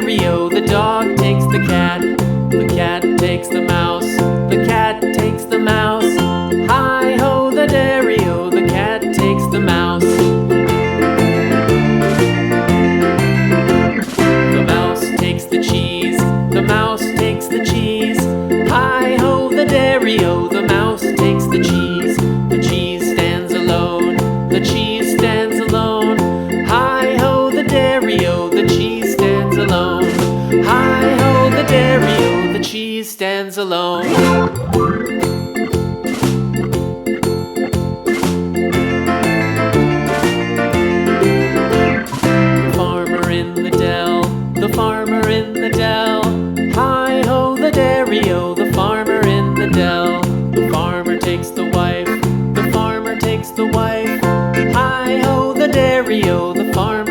dairy-o, the dog takes the cat. The cat takes the mouse. The cat takes the mouse. Hi-ho, the dairy-o, the cat takes the mouse. The mouse takes the cheese. The mouse takes the cheese. Hi-ho, the dairy-o, the mouse takes the cheese. The cheese stands alone. The cheese stands alone. Hi-ho, the dairy-o, the cheese stands alone. Hi-ho, the dairy-o, the cheese stands alone. The farmer in the dell. The farmer in the dell. Hi-ho, the dairy-o, the farmer in the dell. The farmer takes the wife. The farmer takes the wife. Hi-ho, the dairy-o, the farmer